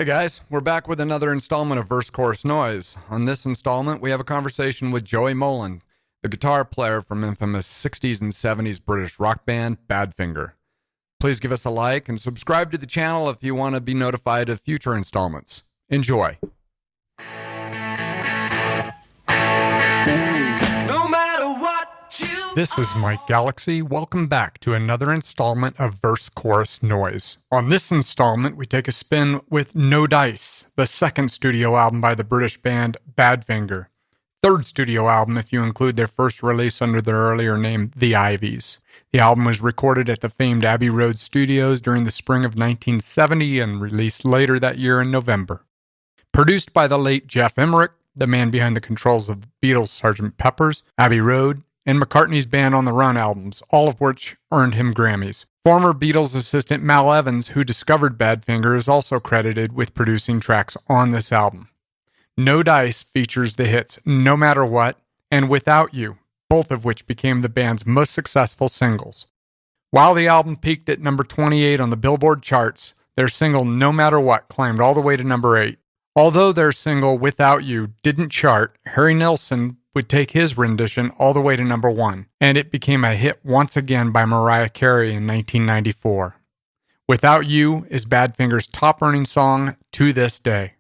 guys, we're back with another installment of Verse Chorus Noise. On this installment, we have a conversation with Joey Molland, the guitar player from infamous 60s and 70s British rock band Badfinger. Please give us a like and subscribe to the channel if you want to be notified of future installments. Enjoy. This is Mike Galaxy. Welcome back to another installment of Verse Chorus Noise. On this installment, we take a spin with No Dice, the second studio album by the British band Badfinger. Third studio album if you include their first release under their earlier name, The Ivies. The album was recorded at the famed Abbey Road Studios during the spring of 1970 and released later that year in November. Produced by the late Geoff Emerick, the man behind the controls of the Beatles' Sgt. Pepper's, Abbey Road, and McCartney's Band on the Run albums, all of which earned him Grammys. Former Beatles assistant Mal Evans, who discovered Badfinger, is also credited with producing tracks on this album. No Dice features the hits No Matter What and Without You, both of which became the band's most successful singles. While the album peaked at number 28 on the Billboard charts, their single No Matter What climbed all the way to number 8. Although their single Without You didn't chart, Harry Nilsson would take his rendition all the way to number 1, and it became a hit once again by Mariah Carey in 1994. Without You is Badfinger's top-earning song to this day.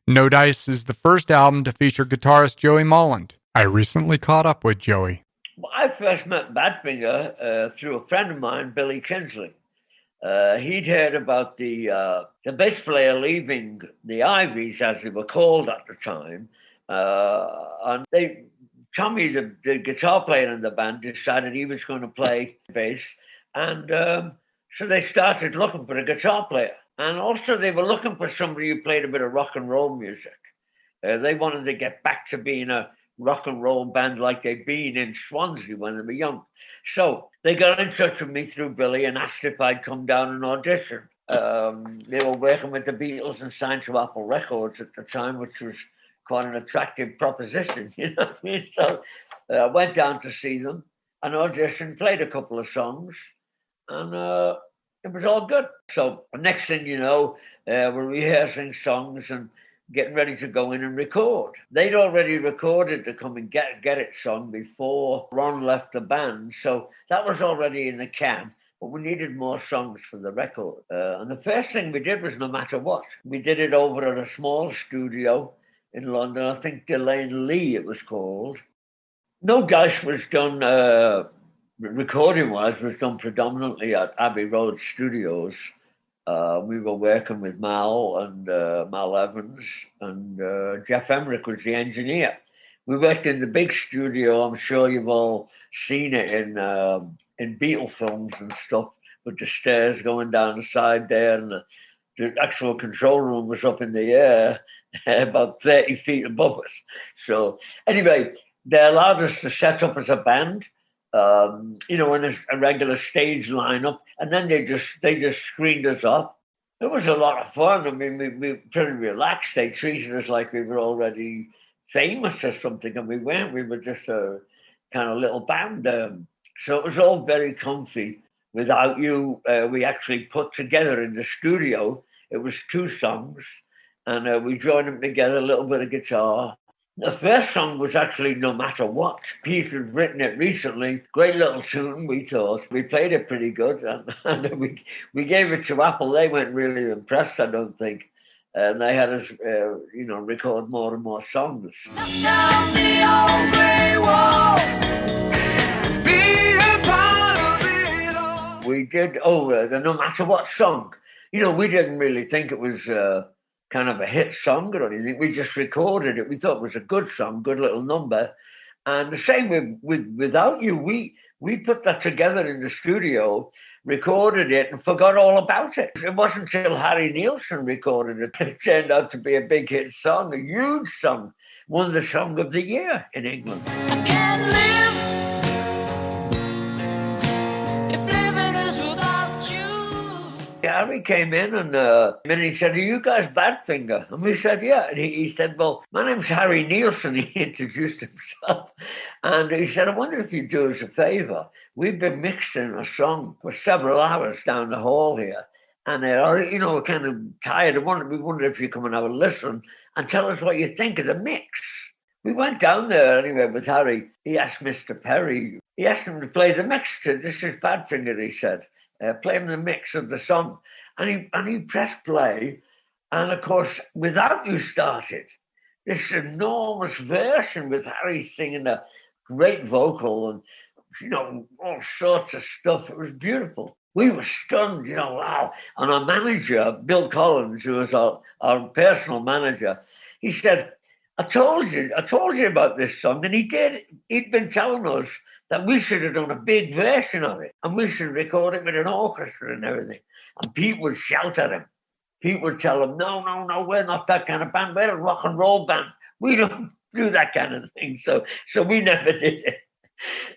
No Dice is the first album to feature guitarist Joey Molland. I recently caught up with Joey. Well, I first met Badfinger through a friend of mine, Billy Kinsley. He'd heard about the bass player leaving the Ivies, as they were called at the time, and Tommy, the guitar player in the band, decided he was going to play bass, and so they started looking for a guitar player. And also they were looking for somebody who played a bit of rock and roll music. They wanted to get back to being a rock and roll band like they'd been in Swansea when they were young. So they got in touch with me through Billy and asked if I'd come down and audition. They were working with the Beatles and signed to Apple Records at the time, which was quite an attractive proposition, you know what I mean? So I went down to see them and auditioned, played a couple of songs, and it was all good. So the next thing you know, we're rehearsing songs and getting ready to go in and record. They'd already recorded the Come and Get It song before Ron left the band, so that was already in the can. But we needed more songs for the record. And the first thing we did was No Matter What. We did it over at a small studio in London. I think Delane Lee it was called. No Dice was done, recording-wise, was done predominantly at Abbey Road Studios. We were working with Mal and Mal Evans, and Geoff Emerick was the engineer. We worked in the big studio. I'm sure you've all seen it in Beatle films and stuff, with the stairs going down the side there, and the actual control room was up in the air, about 30 feet above us. So anyway, they allowed us to set up as a band, in a regular stage lineup, and then they just screened us off. It was a lot of fun. I mean, we were pretty relaxed. They treated us like we were already famous or something, and we weren't. We were just a kind of little band. So it was all very comfy. Without You, we actually put together in the studio. It was 2 songs, and we joined them together, a little bit of guitar. The first song was actually No Matter What. Pete had written it recently. Great little tune, we thought. We played it pretty good, and we gave it to Apple. They weren't really impressed, I don't think. And they had us, record more and more songs. Down the old gray wall, be a part of it all. We did, the No Matter What song. We didn't really think it was kind of a hit song or anything. We just recorded it. We thought it was a good song, good little number. And the same with Without You. We put that together in the studio, recorded it, and forgot all about it. It wasn't until Harry Nilsson recorded it. It turned out to be a big hit song, a huge song. Won the Song of the Year in England. I can't live. Harry came in and he said, "Are you guys Badfinger?" And we said, "Yeah." And he said, "Well, my name's Harry Nilsson." He introduced himself. And he said, "I wonder if you'd do us a favor. We've been mixing a song for several hours down the hall here. And we're kind of tired. We wonder if you come and have a listen and tell us what you think of the mix. We went down there anyway with Harry. He asked Mr. Perry, he asked him to play the mix. This is Badfinger, he said. Play him the mix of the song. And he pressed play. And of course, Without You started. This enormous version with Harry singing a great vocal and, all sorts of stuff. It was beautiful. We were stunned, wow. And our manager, Bill Collins, who was our personal manager, he said, I told you about this song. And he did. He'd been telling us that we should have done a big version of it and we should record it with an orchestra and everything. And Pete would shout at him. Pete would tell him, no, we're not that kind of band. We're a rock and roll band. We don't do that kind of thing. So we never did it.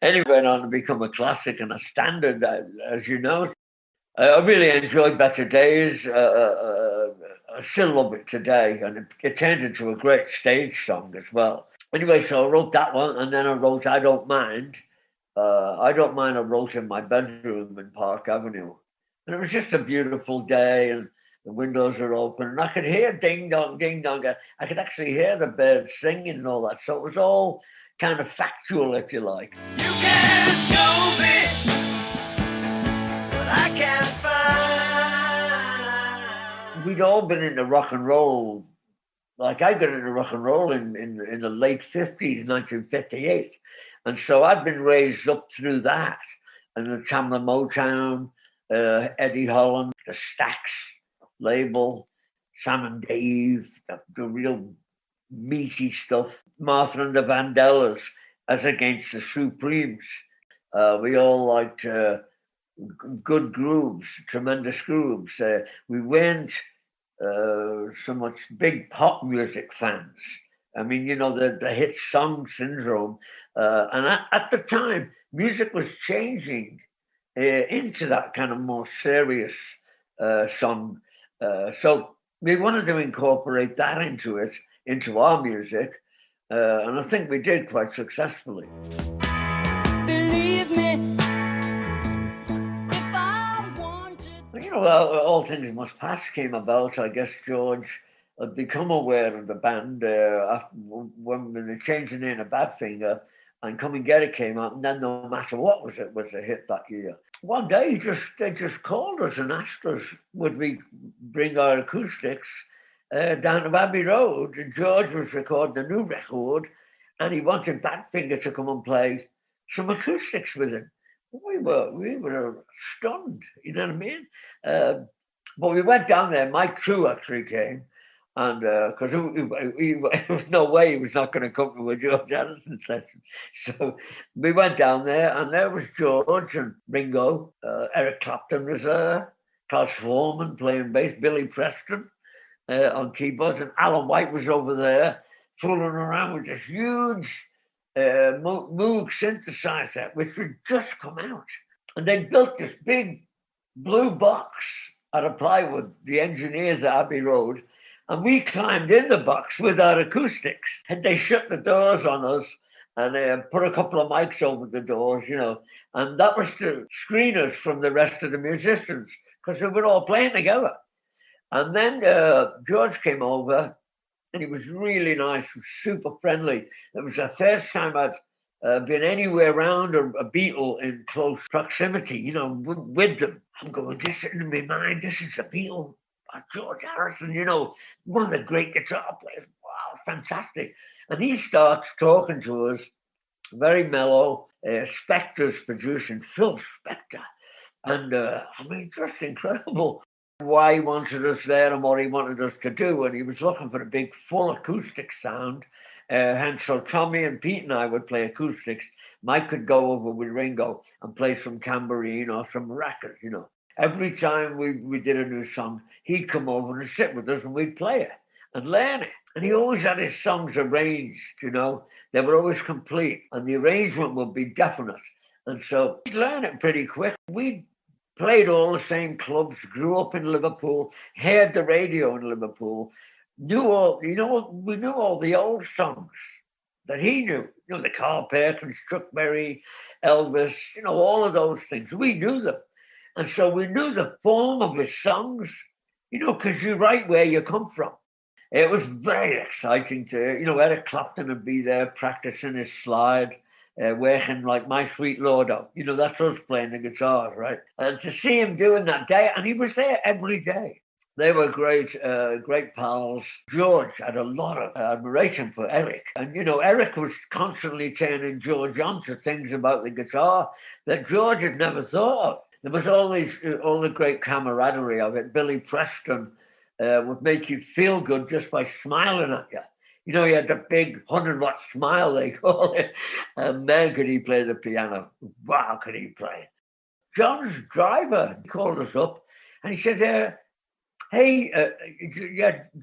And it went on to become a classic and a standard, as you know. I really enjoyed Better Days. I still love it today. And it turned into a great stage song as well. Anyway, so I wrote that one. And then I wrote I Don't Mind. I wrote in my bedroom in Park Avenue. And it was just a beautiful day. And the windows are open. And I could hear ding dong, ding dong. I could actually hear the birds singing and all that. So it was all kind of factual, if you like. You can show me what I can't find. We'd all been into rock and roll. Like I got into rock and roll in the late 50s, 1958. And so I'd been raised up through that. And the Tamla Motown, Eddie Holland, the Stax label, Sam and Dave, the real meaty stuff. Martha and the Vandellas as against the Supremes. We all liked good grooves, tremendous grooves. We weren't so much big pop music fans. I mean, the hit song syndrome. And at the time, music was changing into that kind of more serious song. So we wanted to incorporate that into our music. And I think we did quite successfully. Believe me, if I wanted. All Things Must Pass came about. I guess George had become aware of the band after when they changed the name to Badfinger, and Come and Get It came out, and then No Matter What was a hit that year. One day they just called us and asked us would we bring our acoustics down to Abbey Road. And George was recording a new record, and he wanted Badfinger to come and play some acoustics with him. We were stunned, you know what I mean? But we went down there. Mike True actually came, and because there was no way he was not going to come to a George Harrison session. So we went down there, and there was George and Ringo. Eric Clapton was there. Klaus Foreman playing bass. Billy Preston on keyboards, and Alan White was over there fooling around with this huge Moog synthesizer, which had just come out. And they built this big blue box out of plywood, the engineers at Abbey Road, and we climbed in the box with our acoustics. And they shut the doors on us and put a couple of mics over the doors, and that was to screen us from the rest of the musicians because they were all playing together. And then George came over, and he was really nice, was super friendly. It was the first time I'd been anywhere around a Beatle in close proximity, with them. I'm going, this in my mind, this is a Beatle, George Harrison, one of the great guitar players. Wow, fantastic. And he starts talking to us, very mellow. Spector's producing, Phil Spector. And just incredible. Why he wanted us there and what he wanted us to do. And he was looking for a big full acoustic sound. Hence, so Tommy and Pete and I would play acoustics. Mike could go over with Ringo and play some tambourine or some maracas, Every time we did a new song, he'd come over and sit with us and we'd play it and learn it. And he always had his songs arranged, They were always complete and the arrangement would be definite. And so we'd learn it pretty quick. We played all the same clubs, grew up in Liverpool, heard the radio in Liverpool, we knew all the old songs that he knew. The Carl Perkins, Chuck Berry, Elvis, all of those things. We knew them. And so we knew the form of his songs, because you write where you come from. It was very exciting to, Eric Clapton would be there practicing his slide, working like My Sweet Lordo. That's us playing the guitars, right? And to see him doing that day, and he was there every day. They were great pals. George had a lot of admiration for Eric. And, Eric was constantly turning George on to things about the guitar that George had never thought of. There was all the great camaraderie of it. Billy Preston would make you feel good just by smiling at you. He had the big 100-watt smile, they call it. And man, could he play the piano. Wow, could he play. John's driver called us up and he said, hey,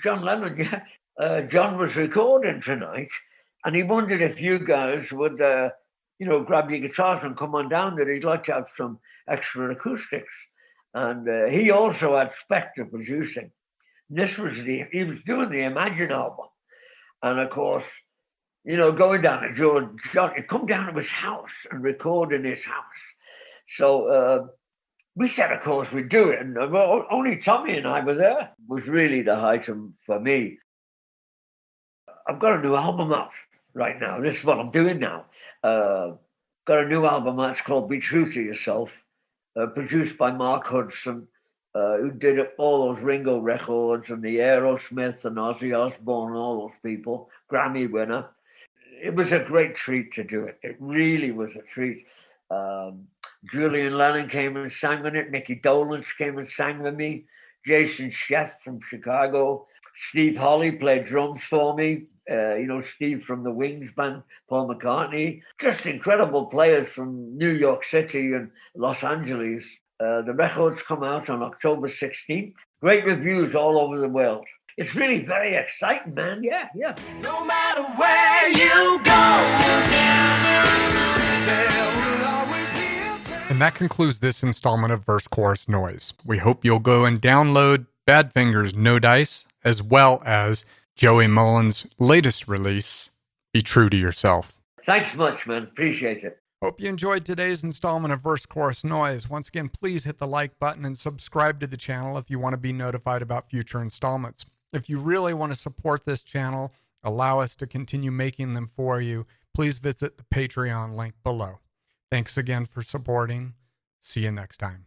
John Lennon, John was recording tonight and he wondered if you guys would, grab your guitars and come on down there. He'd like to have some extra acoustics. And he also had Spectre producing. He was doing the Imagine album. And of course, going down to John, he'd come down to his house and record in his house. So we said, of course, we'd do it. And only Tommy and I were there. It was really the height for me. I've got a new album out right now. This is what I'm doing now. Got a new album out. It's called Be True to Yourself, produced by Mark Hudson, who did all those Ringo records and the Aerosmith and Ozzy Osbourne and all those people, Grammy winner. It was a great treat to do it. It really was a treat. Julian Lennon came and sang on it. Mickey Dolenz came and sang with me. Jason Sheff from Chicago. Steve Holly played drums for me. Steve from the Wings band, Paul McCartney. Just incredible players from New York City and Los Angeles. The records come out on October 16th. Great reviews all over the world. It's really very exciting, man. Yeah. No matter where you go, And that concludes this installment of Verse Chorus Noise. We hope you'll go and download Badfinger's No Dice, as well as Joey Molland's latest release, Be True to Yourself. Thanks much, man. Appreciate it. Hope you enjoyed today's installment of Verse Chorus Noise. Once again, please hit the like button and subscribe to the channel if you want to be notified about future installments. If you really want to support this channel, allow us to continue making them for you, please visit the Patreon link below. Thanks again for supporting. See you next time.